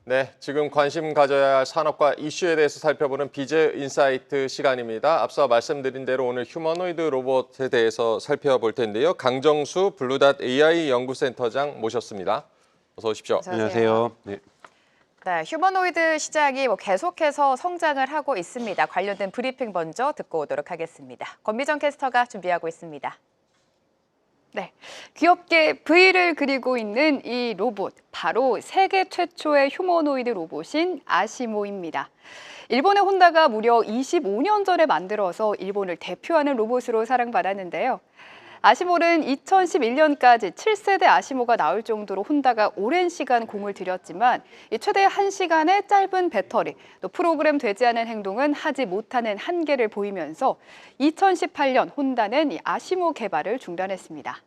네, 지금 관심 가져야 할 산업과 이슈에 대해서 살펴보는 비즈 인사이트 시간입니다. 앞서 말씀드린 대로 오늘 휴머노이드 로봇에 대해서 살펴볼 텐데요. 강정수 블루닷 AI 연구센터장 모셨습니다. 어서 오십시오. 안녕하세요. 네. 네, 휴머노이드 시장이 계속해서 성장을 하고 있습니다. 관련된 브리핑 먼저 듣고 오도록 하겠습니다. 권미정 캐스터가 준비하고 있습니다. 네, 귀엽게 V를 그리고 있는 이 로봇, 바로 세계 최초의 휴머노이드 로봇인 아시모입니다. 일본의 혼다가 무려 25년 전에 만들어서 일본을 대표하는 로봇으로 사랑받았는데요. 아시모는 2011년까지 7세대 아시모가 나올 정도로 혼다가 오랜 시간 공을 들였지만 최대 1시간의 짧은 배터리, 또 프로그램 되지 않은 행동은 하지 못하는 한계를 보이면서 2018년 혼다는 이 아시모 개발을 중단했습니다.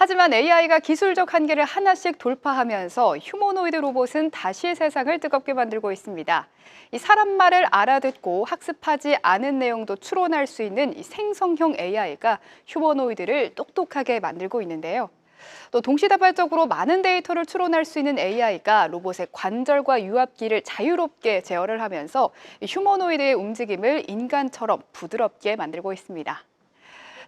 하지만 AI가 기술적 한계를 하나씩 돌파하면서 휴머노이드 로봇은 다시 세상을 뜨겁게 만들고 있습니다. 이 사람 말을 알아듣고 학습하지 않은 내용도 추론할 수 있는 이 생성형 AI가 휴머노이드를 똑똑하게 만들고 있는데요. 또 동시다발적으로 많은 데이터를 추론할 수 있는 AI가 로봇의 관절과 유압기를 자유롭게 제어를 하면서 휴머노이드의 움직임을 인간처럼 부드럽게 만들고 있습니다.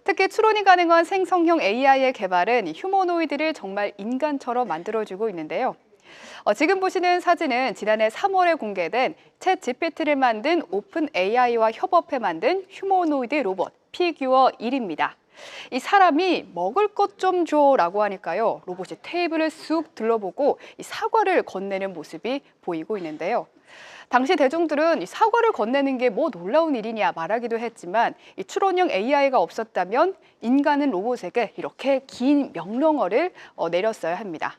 특히 추론이 가능한 생성형 AI의 개발은 휴머노이드를 정말 인간처럼 만들어주고 있는데요. 지금 보시는 사진은 지난해 3월에 공개된 챗 GPT를 만든 오픈 AI와 협업해 만든 휴머노이드 로봇 피규어 1입니다. 이 사람이 먹을 것 좀 줘라고 하니까요. 로봇이 테이블을 쑥 둘러보고 이 사과를 건네는 모습이 보이고 있는데요. 당시 대중들은 이 사과를 건네는 게 뭐 놀라운 일이냐 말하기도 했지만 이 추론형 AI가 없었다면 인간은 로봇에게 이렇게 긴 명령어를 내렸어야 합니다.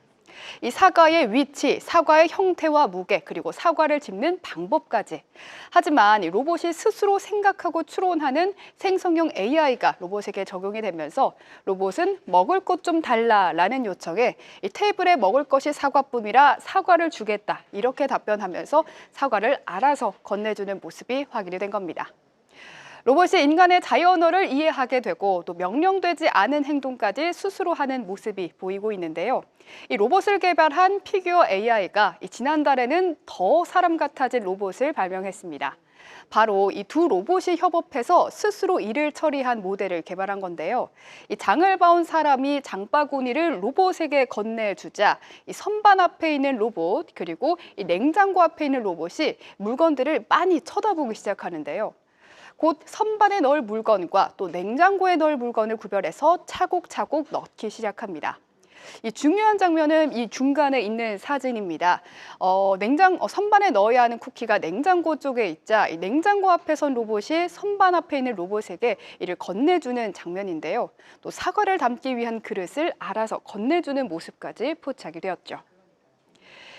이 사과의 위치, 사과의 형태와 무게, 그리고 사과를 짚는 방법까지. 하지만 이 로봇이 스스로 생각하고 추론하는 생성형 AI가 로봇에게 적용이 되면서 로봇은 먹을 것 좀 달라라는 요청에 이 테이블에 먹을 것이 사과뿐이라 사과를 주겠다 이렇게 답변하면서 사과를 알아서 건네주는 모습이 확인이 된 겁니다. 로봇이 인간의 자유 언어를 이해하게 되고 또 명령되지 않은 행동까지 스스로 하는 모습이 보이고 있는데요. 이 로봇을 개발한 피규어 AI가 지난달에는 더 사람 같아진 로봇을 발명했습니다. 바로 이 두 로봇이 협업해서 스스로 일을 처리한 모델을 개발한 건데요. 이 장을 봐온 사람이 장바구니를 로봇에게 건네주자 이 선반 앞에 있는 로봇 그리고 이 냉장고 앞에 있는 로봇이 물건들을 많이 쳐다보기 시작하는데요. 곧 선반에 넣을 물건과 또 냉장고에 넣을 물건을 구별해서 차곡차곡 넣기 시작합니다. 이 중요한 장면은 이 중간에 있는 사진입니다. 선반에 넣어야 하는 쿠키가 냉장고 쪽에 있자 이 냉장고 앞에 선 로봇이 선반 앞에 있는 로봇에게 이를 건네주는 장면인데요. 또 사과를 담기 위한 그릇을 알아서 건네주는 모습까지 포착이 되었죠.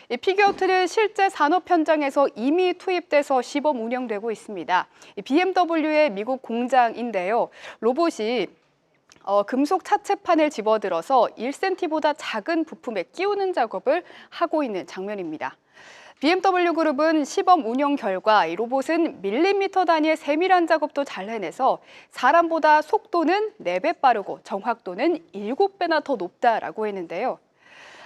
이 피규어2는 실제 산업 현장에서 이미 투입돼서 시범 운영되고 있습니다. 이 BMW의 미국 공장인데요. 로봇이 금속 차체판을 집어들어서 1cm보다 작은 부품에 끼우는 작업을 하고 있는 장면입니다. BMW 그룹은 시범 운영 결과 이 로봇은 밀리미터 단위의 세밀한 작업도 잘 해내서 사람보다 속도는 4배 빠르고 정확도는 7배나 더 높다라고 했는데요.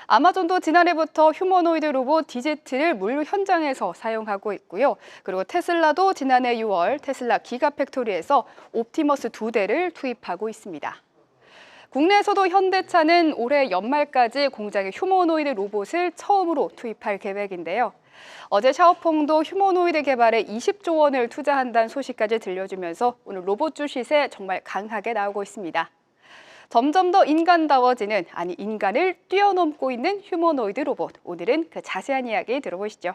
아마존도 지난해부터 휴머노이드 로봇 디지트를 물류 현장에서 사용하고 있고요. 그리고 테슬라도 지난해 6월 테슬라 기가팩토리에서 옵티머스 2대를 투입하고 있습니다. 국내에서도 현대차는 올해 연말까지 공장에 휴머노이드 로봇을 처음으로 투입할 계획인데요. 어제 샤오퐁도 휴머노이드 개발에 20조 원을 투자한다는 소식까지 들려주면서 오늘 로봇주 시세 정말 강하게 나오고 있습니다. 점점 더 인간다워지는, 아니 인간을 뛰어넘고 있는 휴머노이드 로봇. 오늘은 그 자세한 이야기 들어보시죠.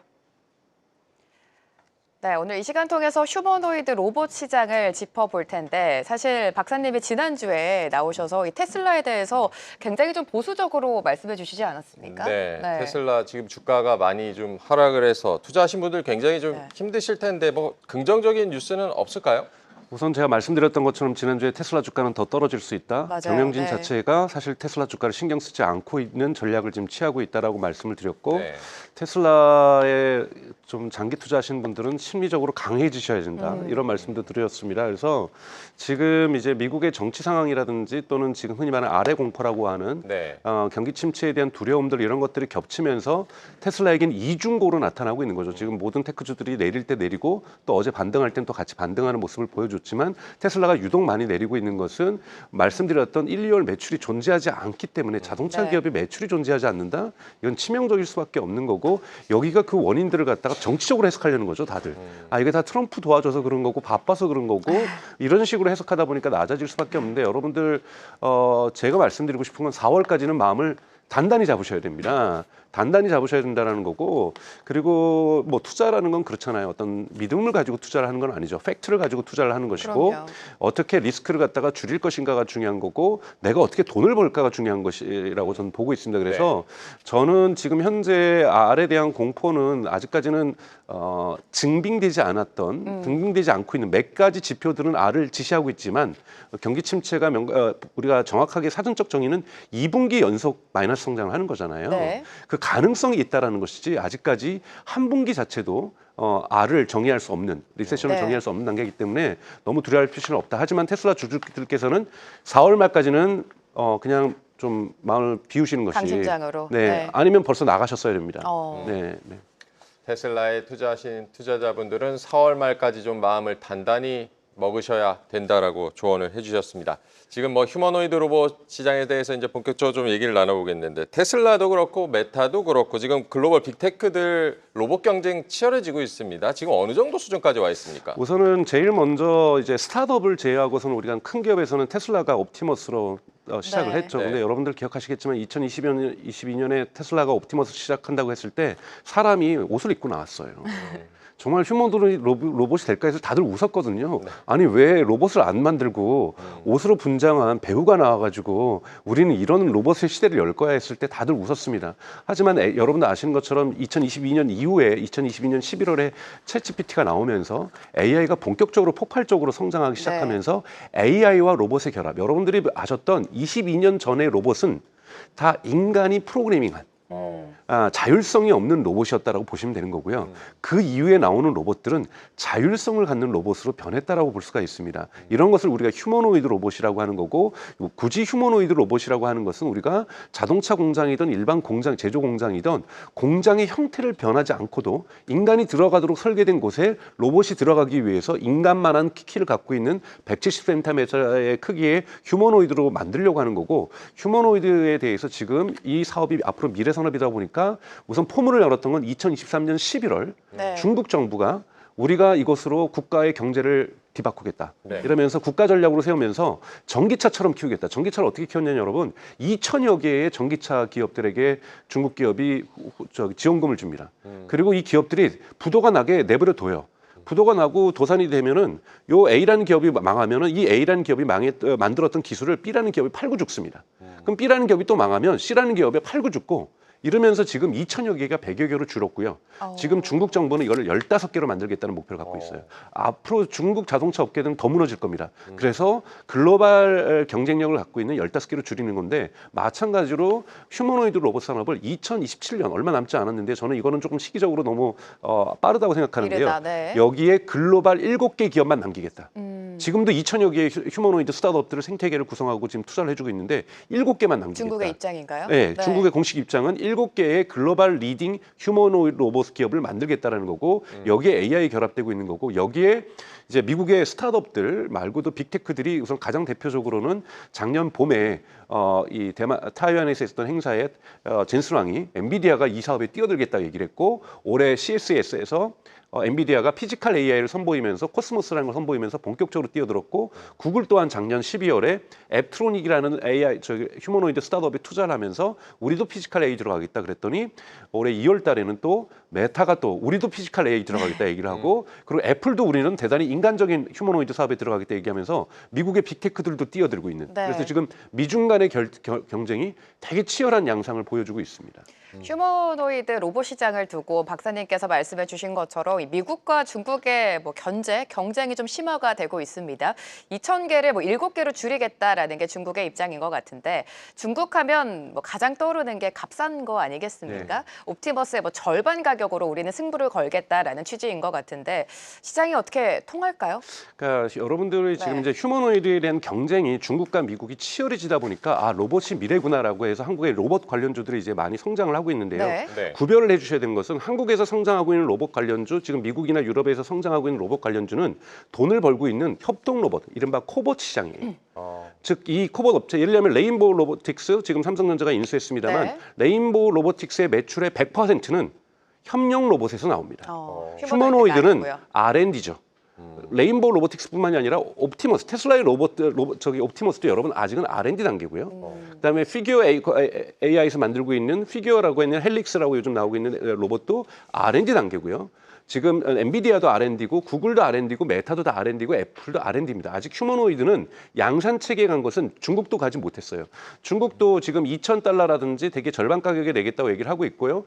네, 오늘 이 시간 통해서 휴머노이드 로봇 시장을 짚어볼 텐데 사실 박사님이 지난주에 나오셔서 이 테슬라에 대해서 굉장히 좀 보수적으로 말씀해 주시지 않았습니까? 네, 테슬라 지금 주가가 많이 좀 하락을 해서 투자하신 분들 굉장히 좀 힘드실 텐데 뭐 긍정적인 뉴스는 없을까요? 우선 제가 말씀드렸던 것처럼 지난주에 테슬라 주가는 더 떨어질 수 있다. 맞아요. 경영진 네. 자체가 사실 테슬라 주가를 신경 쓰지 않고 있는 전략을 지금 취하고 있다라고 말씀을 드렸고 네. 테슬라에 좀 장기 투자하시는 분들은 심리적으로 강해지셔야 된다. 이런 말씀도 드렸습니다. 그래서 지금 이제 미국의 정치 상황이라든지 또는 지금 흔히 말하는 아래 공포라고 하는 네. 경기 침체에 대한 두려움들 이런 것들이 겹치면서 테슬라에겐 이중고로 나타나고 있는 거죠. 지금 모든 테크주들이 내릴 때 내리고 또 어제 반등할 땐 또 같이 반등하는 모습을 보여줬지만 테슬라가 유독 많이 내리고 있는 것은 말씀드렸던 1, 2월 매출이 존재하지 않기 때문에 자동차 네. 기업이 매출이 존재하지 않는다? 이건 치명적일 수밖에 없는 거고 여기가 그 원인들을 갖다가 정치적으로 해석하려는 거죠, 다들. 아, 이게 다 트럼프 도와줘서 그런 거고 바빠서 그런 거고 이런 식으로 해석하다 보니까 낮아질 수밖에 없는데 여러분들 제가 말씀드리고 싶은 건 4월까지는 마음을 단단히 잡으셔야 됩니다. 단단히 잡으셔야 된다는 거고 그리고 뭐 투자라는 건 그렇잖아요. 어떤 믿음을 가지고 투자를 하는 건 아니죠. 팩트를 가지고 투자를 하는 것이고 그럼요. 어떻게 리스크를 갖다가 줄일 것인가가 중요한 거고 내가 어떻게 돈을 벌까가 중요한 것이라고 저는 보고 있습니다. 그래서 저는 지금 현재 R에 대한 공포는 아직까지는 증빙되지 않았던 증빙되지 않고 있는 몇 가지 지표들은 R을 지시하고 있지만 경기 침체가 우리가 정확하게 사전적 정의는 2분기 연속 마이너스 성장을 하는 거잖아요. 네. 그 가능성이 있다라는 것이지 아직까지 한 분기 자체도 R을 정의할 수 없는 리세션을 네. 정의할 수 없는 단계이기 때문에 너무 두려워할 필요는 없다. 하지만 테슬라 주주들께서는 4월 말까지는 그냥 좀 마음을 비우시는 것이 강심장으로. 네. 네. 아니면 벌써 나가셨어야 됩니다. 어. 네. 네. 테슬라에 투자하신 투자자분들은 4월 말까지 좀 마음을 단단히 먹으셔야 된다라고 조언을 해주셨습니다. 지금 뭐 휴머노이드 로봇 시장에 대해서 이제 본격적으로 좀 얘기를 나눠보겠는데 테슬라도 그렇고 메타도 그렇고 지금 글로벌 빅테크들 로봇 경쟁 치열해지고 있습니다. 지금 어느 정도 수준까지 와 있습니까? 우선은 제일 먼저 이제 스타트업을 제외하고서는 우리가 큰 기업에서는 테슬라가 옵티머스로 시작을 네. 했죠. 네. 근데 여러분들 기억하시겠지만 2022년에 테슬라가 옵티머스 시작한다고 했을 때 사람이 옷을 입고 나왔어요. 정말 휴머노이드 로봇이 될까 해서 다들 웃었거든요. 아니 왜 로봇을 안 만들고 옷으로 분장한 배우가 나와가지고 우리는 이런 로봇의 시대를 열 거야 했을 때 다들 웃었습니다. 하지만 여러분들 아시는 것처럼 2022년 이후에 2022년 11월에 챗GPT가 나오면서 AI가 본격적으로 폭발적으로 성장하기 시작하면서 AI와 로봇의 결합. 여러분들이 아셨던 22년 전의 로봇은 다 인간이 프로그래밍한 자율성이 없는 로봇이었다라고 보시면 되는 거고요. 그 이후에 나오는 로봇들은 자율성을 갖는 로봇으로 변했다라고 볼 수가 있습니다. 이런 것을 우리가 휴머노이드 로봇이라고 하는 거고 굳이 휴머노이드 로봇이라고 하는 것은 우리가 자동차 공장이든 일반 공장, 제조 공장이든 공장의 형태를 변하지 않고도 인간이 들어가도록 설계된 곳에 로봇이 들어가기 위해서 인간만한 키를 갖고 있는 170cm의 크기의 휴머노이드로 만들려고 하는 거고 휴머노이드에 대해서 지금 이 사업이 앞으로 미래 산업이다 보니까 우선 포문을 열었던 건 2023년 11월 네. 중국 정부가 우리가 이것으로 국가의 경제를 뒤바꾸겠다. 네. 이러면서 국가 전략으로 세우면서 전기차처럼 키우겠다. 전기차를 어떻게 키웠냐면 여러분 2천여 개의 전기차 기업들에게 중국 기업이 지원금을 줍니다. 그리고 이 기업들이 부도가 나게 내버려 둬요. 부도가 나고 도산이 되면은 요 A라는 기업이 망하면은 이 A라는 기업이 만들었던 기술을 B라는 기업이 팔고 죽습니다. 그럼 B라는 기업이 또 망하면 C라는 기업이 팔고 죽고 이러면서 지금 2천여 개가 100여 개로 줄었고요. 지금 중국 정부는 이걸 15개로 만들겠다는 목표를 갖고 있어요. 앞으로 중국 자동차 업계는 더 무너질 겁니다. 그래서 글로벌 경쟁력을 갖고 있는 15개로 줄이는 건데 마찬가지로 휴머노이드 로봇 산업을 2027년 얼마 남지 않았는데 저는 이거는 조금 시기적으로 너무 빠르다고 생각하는데요. 이르다, 네. 여기에 글로벌 7개 기업만 남기겠다. 지금도 2천여 개의 휴머노이드 스타트업들을 생태계를 구성하고 지금 투자를 해주고 있는데 7개만 남기겠다. 중국의 입장인가요? 네, 중국의 공식 입장은 7개의 글로벌 리딩 휴머노이드 로봇 기업을 만들겠다라는 거고 여기에 AI 결합되고 있는 거고 여기에 이제 미국의 스타트업들 말고도 빅테크들이 우선 가장 대표적으로는 작년 봄에 이 타이완에서 있었던 행사에 젠슨왕이 엔비디아가 이 사업에 뛰어들겠다 얘기를 했고 올해 CES에서 엔비디아가 피지컬 AI를 선보이면서 코스모스라는 걸 선보이면서 본격적으로 뛰어들었고 구글 또한 작년 12월에 앱트로닉이라는 AI 휴머노이드 스타트업에 투자를 하면서 우리도 피지컬 AI 들어가겠다 그랬더니 올해 2월 달에는 또 메타가 또 우리도 피지컬 AI 들어가겠다 얘기를 하고 그리고 애플도 우리는 대단히 인간적인 휴머노이드 사업에 들어가겠다 얘기하면서 미국의 빅테크들도 뛰어들고 있는 네. 그래서 지금 미중 간의 경쟁이 되게 치열한 양상을 보여주고 있습니다. 휴머노이드 로봇 시장을 두고 박사님께서 말씀해 주신 것처럼 이 미국과 중국의 뭐 경쟁이 좀 심화가 되고 있습니다. 2,000개를 뭐 7개로 줄이겠다라는 게 중국의 입장인 것 같은데 중국 하면 뭐 가장 떠오르는 게 값싼 거 아니겠습니까? 네. 옵티머스의 뭐 절반 가격으로 우리는 승부를 걸겠다라는 취지인 것 같은데 시장이 어떻게 통할까요? 그러니까 여러분들이 지금 네. 이제 휴머노이드에 대한 경쟁이 중국과 미국이 치열해지다 보니까 아 로봇이 미래구나라고 해서 한국의 로봇 관련주들이 이제 많이 성장을 하고 있는데요. 네. 네. 구별을 해주셔야 되는 것은 한국에서 성장하고 있는 로봇 관련주, 지금 미국이나 유럽에서 성장하고 있는 로봇 관련주는 돈을 벌고 있는 협동 로봇, 이른바 코봇 시장이에요. 즉 이 코봇 업체, 예를 들면 레인보우 로보틱스, 지금 삼성전자가 인수했습니다만 네. 레인보우 로보틱스의 매출의 100%는 협력 로봇에서 나옵니다. 휴머노이드는 아니고요. R&D죠. 레인보우 로보틱스뿐만이 아니라 옵티머스, 테슬라의 옵티머스도 여러분 아직은 R&D 단계고요. 그다음에 피규어 AI에서 만들고 있는 피규어라고 있는 헬릭스라고 요즘 나오고 있는 로봇도 R&D 단계고요. 지금 엔비디아도 R&D고 구글도 R&D고 메타도 다 R&D고 애플도 R&D입니다. 아직 휴머노이드는 양산 체계에 간 것은 중국도 가지 못했어요. 중국도 지금 2,000달러라든지 되게 절반 가격에 내겠다고 얘기를 하고 있고요.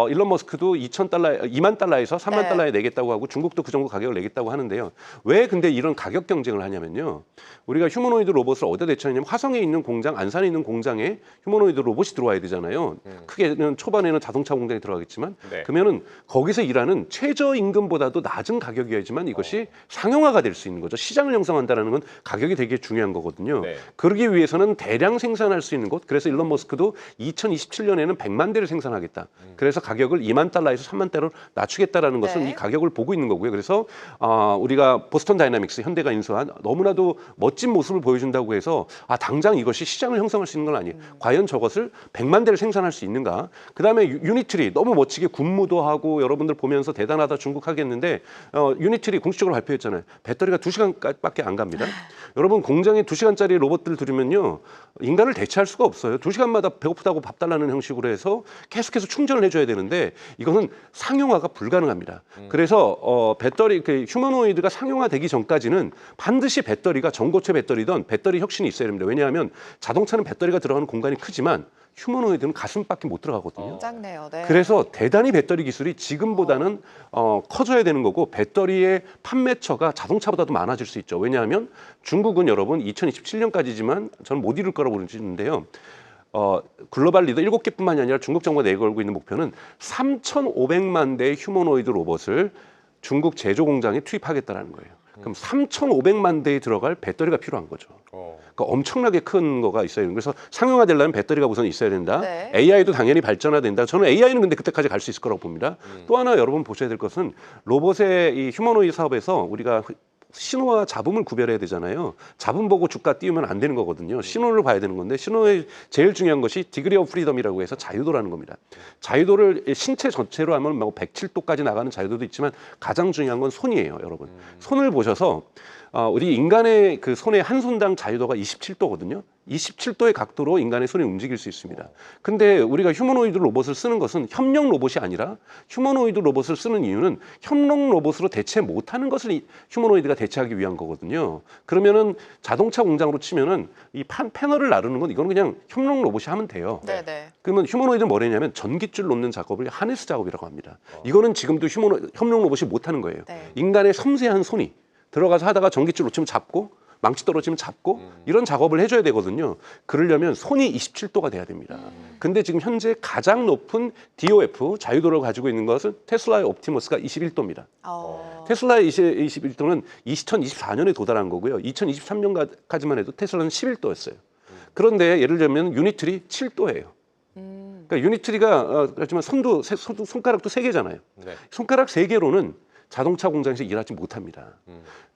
일론 머스크도 2만 달러에서 3만 네. 달러에 내겠다고 하고 중국도 그 정도 가격을 내겠다고 하는데요. 왜 근데 이런 가격 경쟁을 하냐면요. 우리가 휴머노이드 로봇을 어디다 대처하냐면 화성에 있는 공장, 안산에 있는 공장에 휴머노이드 로봇이 들어와야 되잖아요. 크게는 초반에는 자동차 공장이 들어가겠지만 네. 그러면은 거기서 일하는 최저임금보다도 낮은 가격이어야지만 이것이 상용화가 될 수 있는 거죠. 시장을 형성한다는 건 가격이 되게 중요한 거거든요. 네. 그러기 위해서는 대량 생산할 수 있는 곳. 그래서 일론 머스크도 2027년에는 100만 대를 생산하겠다. 그래서 가격을 2만 달러에서 3만 달러로 낮추겠다라는 것은 네. 이 가격을 보고 있는 거고요. 그래서 우리가 보스턴 다이나믹스 현대가 인수한 너무나도 멋진 모습을 보여준다고 해서 당장 이것이 시장을 형성할 수 있는 건 아니에요. 과연 저것을 100만 대를 생산할 수 있는가? 그다음에 유니트리 너무 멋지게 군무도 하고 여러분들 보면서 대단하다 중국 하겠는데 유니트리 공식적으로 발표했잖아요. 배터리가 2시간밖에 안 갑니다. 여러분 공장에 2시간짜리 로봇들 들으면요. 인간을 대체할 수가 없어요. 2시간마다 배고프다고 밥 달라는 형식으로 해서 계속해서 충전을 해줘야 되는데 이것은 상용화가 불가능합니다. 그래서 배터리 휴머노이드가 상용화되기 전까지는 반드시 배터리가 전고체 배터리든 배터리 혁신이 있어야 됩니다. 왜냐하면 자동차는 배터리가 들어가는 공간이 크지만 휴머노이드는 가슴밖에 못 들어가거든요. 짱네요. 네. 그래서 대단히 배터리 기술이 지금보다는 커져야 되는 거고 배터리의 판매처가 자동차보다도 많아질 수 있죠. 왜냐하면 중국은 여러분 2027년까지지만 저는 못 이룰 거라고 보는데요. 글로벌 리더 7개뿐만이 아니라 중국 정부가 내걸고 있는 목표는 3,500만 대의 휴머노이드 로봇을 중국 제조 공장에 투입하겠다는 거예요. 그럼 3,500만 대에 들어갈 배터리가 필요한 거죠. 그러니까 엄청나게 큰 거가 있어야 되는. 그래서 상용화되려면 배터리가 우선 있어야 된다. 네. AI도 당연히 발전해야 된다. 저는 AI는 근데 그때까지 갈 수 있을 거라고 봅니다. 또 하나 여러분 보셔야 될 것은 로봇의 이 휴머노이드 사업에서 우리가 신호와 잡음을 구별해야 되잖아요. 잡음 보고 주가 띄우면 안 되는 거거든요. 신호를 봐야 되는 건데 신호의 제일 중요한 것이 디그리 오브 프리덤이라고 해서 자유도라는 겁니다. 자유도를 신체 전체로 하면 뭐 107도까지 나가는 자유도도 있지만 가장 중요한 건 손이에요, 여러분. 손을 보셔서 우리 인간의 그 손의 한 손당 자유도가 27도거든요. 27도의 각도로 인간의 손이 움직일 수 있습니다. 근데 우리가 휴머노이드 로봇을 쓰는 것은 협력 로봇이 아니라 휴머노이드 로봇을 쓰는 이유는 협력 로봇으로 대체 못하는 것을 휴머노이드가 대체하기 위한 거거든요. 그러면은 자동차 공장으로 치면은 이 패널을 나르는 건 이건 그냥 협력 로봇이 하면 돼요. 네네. 그러면 휴머노이드는 뭐냐면 전깃줄 놓는 작업을 하네스 작업이라고 합니다. 이거는 지금도 협력 로봇이 못하는 거예요. 네. 인간의 섬세한 손이 들어가서 하다가 전깃줄 놓치면 잡고 망치 떨어지면 잡고 이런 작업을 해줘야 되거든요. 그러려면 손이 27도가 돼야 됩니다. 근데 지금 현재 가장 높은 DOF 자유도를 가지고 있는 것은 테슬라의 옵티머스가 21도입니다. 테슬라의 21도는 2024년에 도달한 거고요. 2023년까지만 해도 테슬라는 11도였어요. 그런데 예를 들면 유니트리 7도예요. 그러니까 유니트리가 그렇지만 손가락도 3개잖아요. 네. 손가락 3개로는 자동차 공장에서 일하지 못합니다.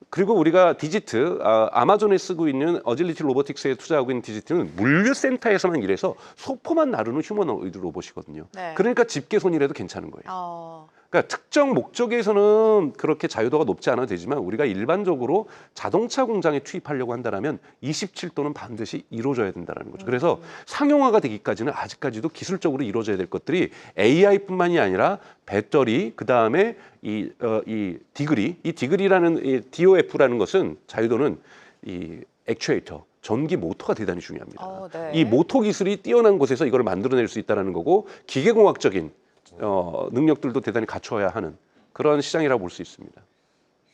그리고 우리가 디지트, 아마존에 쓰고 있는 어질리티 로보틱스에 투자하고 있는 디지트는 물류센터에서만 일해서 소포만 나르는 휴머노이드 로봇이거든요. 네. 그러니까 집게손이라도 괜찮은 거예요. 그러니까 특정 목적에서는 그렇게 자유도가 높지 않아도 되지만 우리가 일반적으로 자동차 공장에 투입하려고 한다면 27도는 반드시 이루어져야 된다는 거죠. 그래서 상용화가 되기까지는 아직까지도 기술적으로 이루어져야 될 것들이 AI뿐만이 아니라 배터리, 그 다음에 이 디그리라는 이 DOF라는 것은 자유도는 이 액추에이터, 전기 모터가 대단히 중요합니다. 네. 이 모터 기술이 뛰어난 곳에서 이걸 만들어낼 수 있다는 거고 기계공학적인 능력들도 대단히 갖춰야 하는 그런 시장이라고 볼 수 있습니다.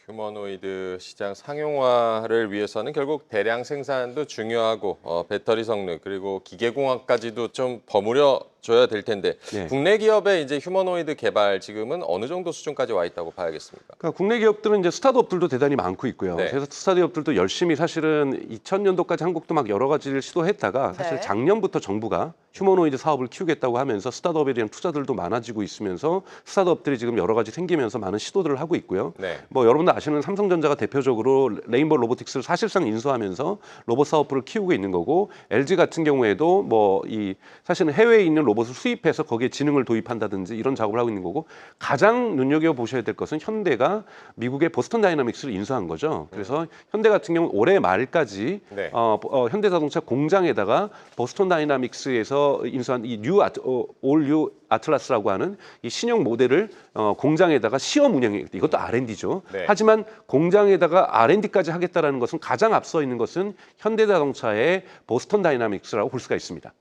휴머노이드 시장 상용화를 위해서는 결국 대량 생산도 중요하고 배터리 성능 그리고 기계공학까지도 좀 버무려 줘야 될 텐데 네. 국내 기업의 이제 휴머노이드 개발 지금은 어느 정도 수준까지 와 있다고 봐야겠습니까? 그러니까 국내 기업들은 이제 스타트업들도 대단히 많고 있고요. 네. 그래서 스타트업들도 열심히 사실은 2000년도까지 한국도 막 여러 가지를 시도했다가 사실 네. 작년부터 정부가 휴머노이드 사업을 키우겠다고 하면서 스타트업에 대한 투자들도 많아지고 있으면서 스타트업들이 지금 여러 가지 생기면서 많은 시도들을 하고 있고요. 네. 뭐 여러분들 아시는 삼성전자가 대표적으로 레인보우 로보틱스를 사실상 인수하면서 로봇 사업부를 키우고 있는 거고 LG 같은 경우에도 뭐 이 사실은 해외에 있는 로봇을 수입해서 거기에 지능을 도입한다든지 이런 작업을 하고 있는 거고 가장 눈여겨 보셔야 될 것은 현대가 미국의 보스턴 다이나믹스를 인수한 거죠. 그래서 현대 같은 경우는 올해 말까지 네. 현대자동차 공장에다가 보스턴 다이나믹스에서 인수한 이 올 뉴 아틀라스라고 하는 이 신형 모델을 공장에다가 시험 운영해 이것도 R&D죠. 네. 하지만 공장에다가 R&D까지 하겠다라는 것은 가장 앞서 있는 것은 현대자동차의 보스턴 다이나믹스라고 볼 수가 있습니다.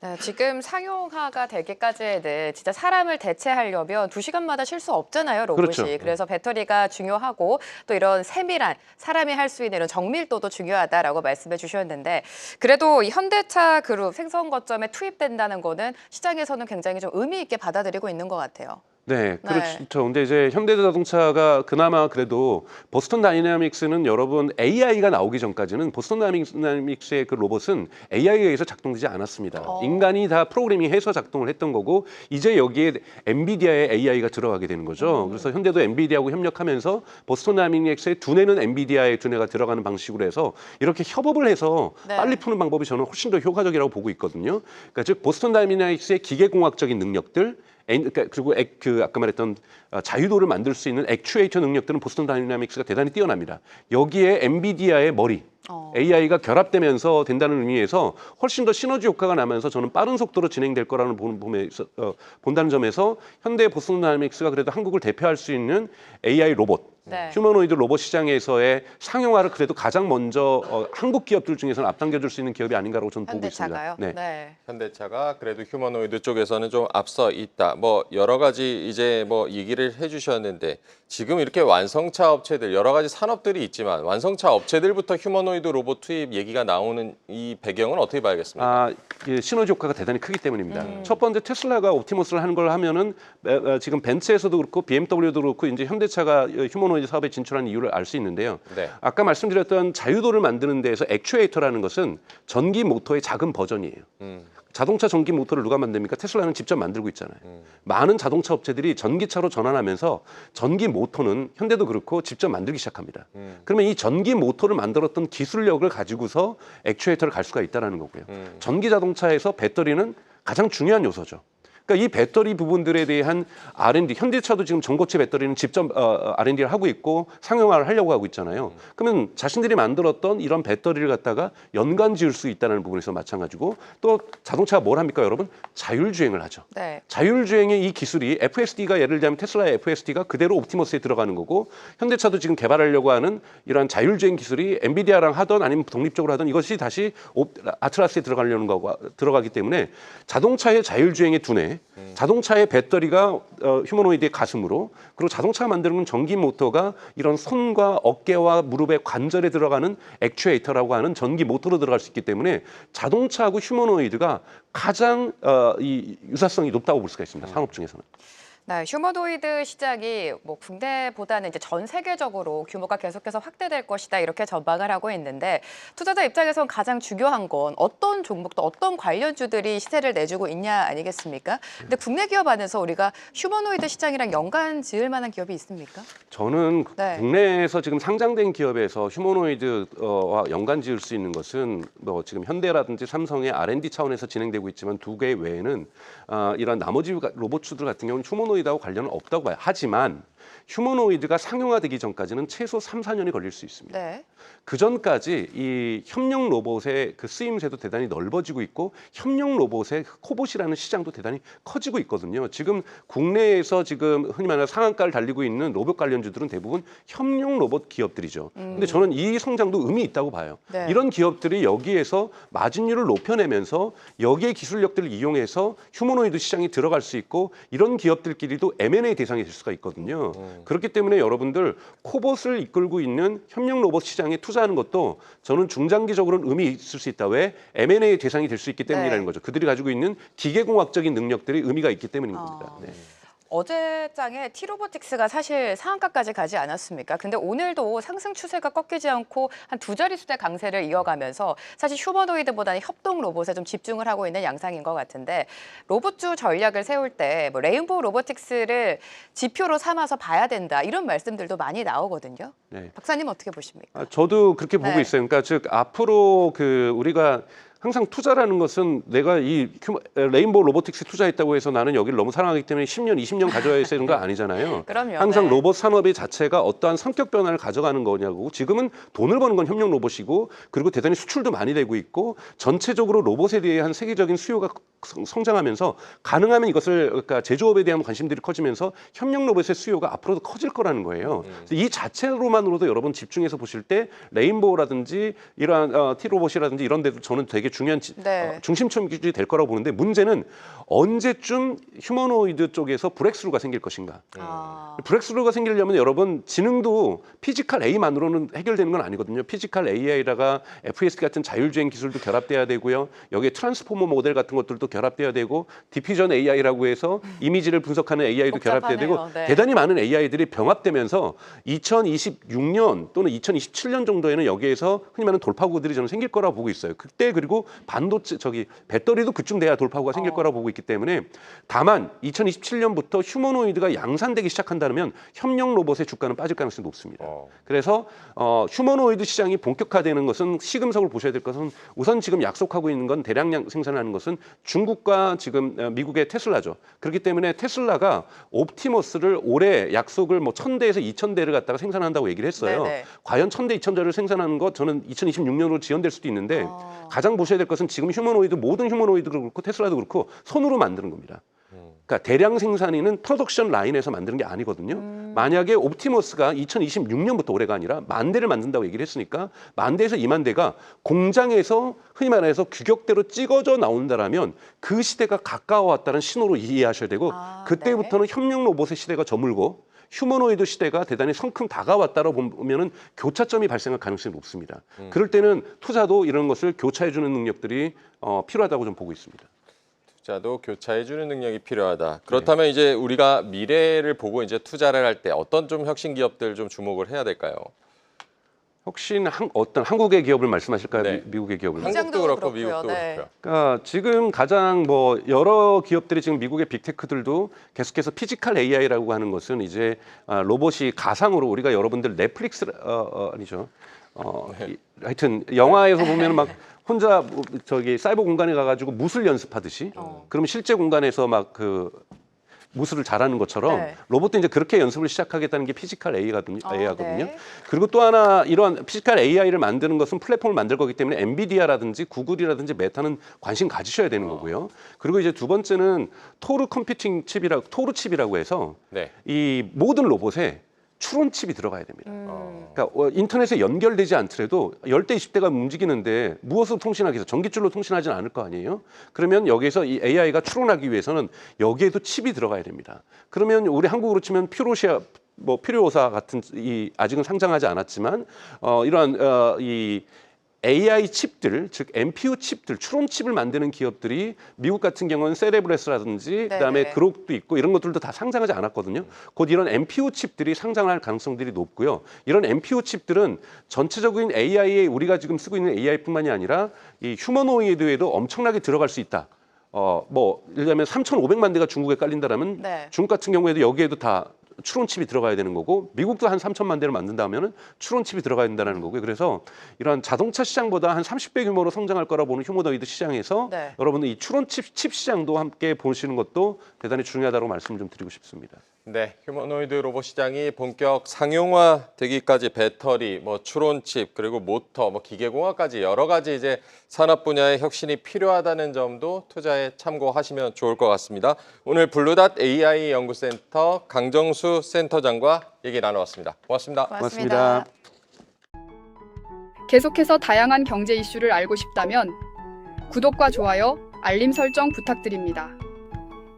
네, 지금 상용화가 되기까지에는 진짜 사람을 대체하려면 2시간마다 쉴 수 없잖아요, 로봇이. 그렇죠. 그래서 배터리가 중요하고 또 이런 세밀한 사람이 할 수 있는 이런 정밀도도 중요하다라고 말씀해 주셨는데 그래도 이 현대차 그룹 생성 거점에 투입된다는 거는 시장에서는 굉장히 좀 의미 있게 받아들이고 있는 것 같아요. 네, 그렇죠. 근데 이제 현대자동차가 그나마 그래도 보스턴 다이나믹스는 여러분 AI가 나오기 전까지는 보스턴 다이나믹스의 그 로봇은 AI에 의해서 작동되지 않았습니다. 인간이 다 프로그래밍해서 작동을 했던 거고 이제 여기에 엔비디아의 AI가 들어가게 되는 거죠. 그래서 현대도 엔비디아하고 협력하면서 보스턴 다이나믹스의 두뇌는 엔비디아의 두뇌가 들어가는 방식으로 해서 이렇게 협업을 해서 네. 빨리 푸는 방법이 저는 훨씬 더 효과적이라고 보고 있거든요. 그러니까 즉 보스턴 다이나믹스의 기계공학적인 능력들 그리고 아까 말했던 자유도를 만들 수 있는 액추에이터 능력들은 보스턴 다이나믹스가 대단히 뛰어납니다. 여기에 엔비디아의 머리, AI가 결합되면서 된다는 의미에서 훨씬 더 시너지 효과가 나면서 저는 빠른 속도로 진행될 거라는 본다는 점에서 현대 보스턴 다이나믹스가 그래도 한국을 대표할 수 있는 AI 로봇, 네. 휴머노이드 로봇 시장에서의 상용화를 그래도 가장 먼저 한국 기업들 중에서는 앞당겨줄 수 있는 기업이 아닌가라고 저는 보고 있습니다. 현대차가요? 네. 현대차가 그래도 휴머노이드 쪽에서는 좀 앞서 있다. 뭐 여러 가지 이제 뭐 얘기를 해주셨는데 지금 이렇게 완성차 업체들 여러 가지 산업들이 있지만 완성차 업체들부터 휴머노이드 로봇 투입 얘기가 나오는 이 배경은 어떻게 봐야겠습니까? 시너지 효과가 대단히 크기 때문입니다. 첫 번째 테슬라가 옵티머스를 하는 걸 하면은 지금 벤츠에서도 그렇고 BMW도 그렇고 이제 현대차가 휴머노이드 사업에 진출한 이유를 알 수 있는데요. 네. 아까 말씀드렸던 자유도를 만드는 데에서 액추에이터라는 것은 전기 모터의 작은 버전이에요. 자동차 전기 모터를 누가 만듭니까? 테슬라는 직접 만들고 있잖아요. 많은 자동차 업체들이 전기차로 전환하면서 전기 모터는 현대도 그렇고 직접 만들기 시작합니다. 그러면 이 전기 모터를 만들었던 기술력을 가지고서 액추에이터를 갈 수가 있다는 거고요. 전기 자동차에서 배터리는 가장 중요한 요소죠. 그러니까 이 배터리 부분들에 대한 R&D, 현대차도 지금 전고체 배터리는 직접 R&D를 하고 있고 상용화를 하려고 하고 있잖아요. 그러면 자신들이 만들었던 이런 배터리를 갖다가 연관 지을 수 있다는 부분에서 마찬가지고 또 자동차가 뭘 합니까, 여러분? 자율주행을 하죠. 네. 자율주행의 이 기술이 FSD가 예를 들면 테슬라의 FSD가 그대로 옵티머스에 들어가는 거고 현대차도 지금 개발하려고 하는 이러한 자율주행 기술이 엔비디아랑 하던 아니면 독립적으로 하던 이것이 다시 아틀라스에 들어가려는 거고 들어가기 때문에 자동차의 자율주행의 두뇌 자동차의 배터리가 휴머노이드의 가슴으로 그리고 자동차가 만드는 전기 모터가 이런 손과 어깨와 무릎의 관절에 들어가는 액추에이터라고 하는 전기 모터로 들어갈 수 있기 때문에 자동차하고 휴머노이드가 가장 이 유사성이 높다고 볼 수가 있습니다. 산업 중에서는. 네, 휴머노이드 시장이 뭐 국내보다는 이제 전 세계적으로 규모가 계속해서 확대될 것이다 이렇게 전망을 하고 있는데 투자자 입장에선 가장 중요한 건 어떤 종목도 어떤 관련주들이 시세를 내주고 있냐 아니겠습니까? 근데 국내 기업 안에서 우리가 휴머노이드 시장이랑 연관 지을 만한 기업이 있습니까? 저는 네. 국내에서 지금 상장된 기업에서 휴머노이드와 연관 지을 수 있는 것은 뭐 지금 현대라든지 삼성의 R&D 차원에서 진행되고 있지만 두 개 외에는 이런 나머지 로봇주들 같은 경우는 휴머노이드하고 관련은 없다고 봐요. 하지만 휴머노이드가 상용화되기 전까지는 최소 3, 4년이 걸릴 수 있습니다. 네. 그 전까지 이 협력 로봇의 그 쓰임새도 대단히 넓어지고 있고 협력 로봇의 코봇이라는 시장도 대단히 커지고 있거든요. 지금 국내에서 지금 흔히 말하는 상한가를 달리고 있는 로봇 관련주들은 대부분 협력 로봇 기업들이죠. 근데 저는 이 성장도 의미 있다고 봐요. 네. 이런 기업들이 여기에서 마진율을 높여내면서 여기에 기술력들을 이용해서 휴머노이드 시장이 들어갈 수 있고 이런 기업들끼리도 M&A 대상이 될 수가 있거든요. 그렇기 때문에 여러분들 코봇을 이끌고 있는 협력 로봇 시장에 투자하는 것도 저는 중장기적으로는 의미 있을 수 있다. 왜? M&A 대상이 될 수 있기 때문이라는 네. 거죠. 그들이 가지고 있는 기계공학적인 능력들이 의미가 있기 때문인 겁니다. 네. 어제 장에 T로보틱스가 사실 상한가까지 가지 않았습니까? 근데 오늘도 상승 추세가 꺾이지 않고 한 두 자릿수의 강세를 이어가면서 사실 휴머노이드보다는 협동 로봇에 좀 집중을 하고 있는 양상인 것 같은데 로봇주 전략을 세울 때 뭐 레인보우 로보틱스를 지표로 삼아서 봐야 된다 이런 말씀들도 많이 나오거든요. 네. 박사님 어떻게 보십니까? 저도 그렇게 보고 네. 있어요. 그러니까 즉 앞으로 그 우리가 항상 투자라는 것은 내가 이 레인보우 로보틱스 투자했다고 해서 나는 여기를 너무 사랑하기 때문에 10년, 20년 가져야 되는 거 아니잖아요. 그럼요. 항상 네. 로봇 산업의 자체가 어떠한 성격 변화를 가져가는 거냐고. 지금은 돈을 버는 건 협력 로봇이고 그리고 대단히 수출도 많이 되고 있고 전체적으로 로봇에 대한 세계적인 수요가 성장하면서 가능하면 이것을 그러니까 제조업에 대한 관심들이 커지면서 협력 로봇의 수요가 앞으로도 커질 거라는 거예요. 이 자체로만으로도 여러분 집중해서 보실 때 레인보우라든지 이러한 T로봇이라든지 이런 데도 저는 되게 중요한 네. 중심점이 될 거라고 보는데 문제는 언제쯤 휴머노이드 쪽에서 브렉스루가 생길 것인가. 아, 브렉스루가 생기려면 여러분 지능도 피지컬 A만으로는 해결되는 건 아니거든요. 피지컬 AI라가 FSD 같은 자율주행 기술도 결합돼야 되고요. 여기에 트랜스포머 모델 같은 것들도 결합돼야 되고 디퓨전 AI라고 해서 이미지를 분석하는 AI도 결합돼야 되고 복잡하네요. 네. 대단히 많은 AI들이 병합되면서 2026년 또는 2027년 정도에는 여기에서 흔히 말하는 돌파구들이 저는 생길 거라고 보고 있어요. 그때 그리고 반도체 배터리도 그쯤 돼야 돌파구가 생길 거라고 보고 있기 때문에 다만 2027년부터 휴머노이드가 양산되기 시작한다면 협력 로봇의 주가는 빠질 가능성이 높습니다. 그래서 휴머노이드 시장이 본격화되는 것은 시금석을 보셔야 될 것은 우선 지금 약속하고 있는 건 대량량 생산하는 것은 중국과 지금 미국의 테슬라죠. 그렇기 때문에 테슬라가 옵티머스를 올해 약속을 뭐 1000대에서 2000대를 갖다가 생산한다고 얘기를 했어요. 네네. 과연 1000대, 2000대를 생산하는 것 저는 2026년으로 지연될 수도 있는데 가장 보셔야 될 것은 지금 휴머노이드 모든 휴머노이드도 그렇고 테슬라도 그렇고 손으로 만드는 겁니다. 그러니까 대량 생산이는 프로덕션 라인에서 만드는 게 아니거든요. 만약에 옵티머스가 2026년부터 올해가 아니라 10,000대를 만든다고 얘기를 했으니까 10,000대에서 20,000대가 공장에서 흔히 말해서 규격대로 찍어져 나온다라면 그 시대가 가까워 왔다는 신호로 이해하셔야 되고 그때부터는 협력 로봇의 시대가 저물고 휴머노이드 시대가 대단히 성큼 다가왔다고 보면은 교차점이 발생할 가능성이 높습니다. 그럴 때는 투자도 이런 것을 교차해주는 능력들이 필요하다고 좀 보고 있습니다. 투자도 교차해주는 능력이 필요하다. 그렇다면 이제 우리가 미래를 보고 이제 투자를 할 때 어떤 좀 혁신 기업들 좀 주목을 해야 될까요? 혹시 어떤 한국의 기업을 말씀하실까요? 네. 미국의 기업을? 한국도 그렇고 그렇고요. 미국도 네. 그렇고요. 그러니까 지금 가장 뭐 여러 기업들이 지금 미국의 빅테크들도 계속해서 피지컬 AI라고 하는 것은 이제 로봇이 가상으로 우리가 여러분들 넷플릭스 아니죠. 하여튼 영화에서 보면은 막 혼자 저기 사이버 공간에 가가지고 무술 연습하듯이 그러면 실제 공간에서 막 그 무술을 잘하는 것처럼 네. 로봇도 이제 그렇게 연습을 시작하겠다는 게 피지컬 AI거든요. 네. 그리고 또 하나 이러한 피지컬 AI를 만드는 것은 플랫폼을 만들 거기 때문에 엔비디아라든지 구글이라든지 메타는 관심 가지셔야 되는 거고요. 그리고 이제 두 번째는 토르 컴퓨팅 칩이라고 토르 칩이라고 해서 네. 이 모든 로봇에 추론 칩이 들어가야 됩니다. 그러니까 인터넷에 연결되지 않더라도 10대 20대가 움직이는데 무엇으로 통신하기 위해서 전기줄로 통신하지는 않을 거 아니에요. 그러면 여기서 이 AI가 추론하기 위해서는 여기에도 칩이 들어가야 됩니다. 그러면 우리 한국으로 치면 퓨리오사 같은 이 아직은 상장하지 않았지만 이러한 이 AI 칩들, 즉 NPU 칩들, 추론 칩을 만드는 기업들이 미국 같은 경우는 세레브레스라든지 그다음에 그룹도 있고 이런 것들도 다 상장하지 않았거든요. 곧 이런 NPU 칩들이 상장할 가능성들이 높고요. 이런 NPU 칩들은 전체적인 AI에 우리가 지금 쓰고 있는 AI뿐만이 아니라 이 휴머노이드에도 엄청나게 들어갈 수 있다. 예를 들면 3,500만 대가 중국에 깔린다라면 중국 같은 경우에도 여기에도 다 추론칩이 들어가야 되는 거고 미국도 한 3천만 대를 만든다면은 추론칩이 들어가야 된다는 거고요. 그래서 이러한 자동차 시장보다 한 30배 규모로 성장할 거라 보는 휴머노이드 시장에서 여러분들 이 추론칩 시장도 함께 보시는 것도 대단히 중요하다고 말씀을 좀 드리고 싶습니다. 네, 휴머노이드 로봇 시장이 본격 상용화되기까지 배터리, 추론칩, 그리고 모터, 기계공학까지 여러 가지 이제 산업 분야의 혁신이 필요하다는 점도 투자에 참고하시면 좋을 것 같습니다. 오늘 블루닷 AI 연구센터 강정수 센터장과 얘기 나눠봤습니다. 고맙습니다. 고맙습니다. 계속해서 다양한 경제 이슈를 알고 싶다면 구독과 좋아요, 알림 설정 부탁드립니다.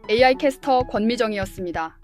AI 캐스터 권미정이었습니다.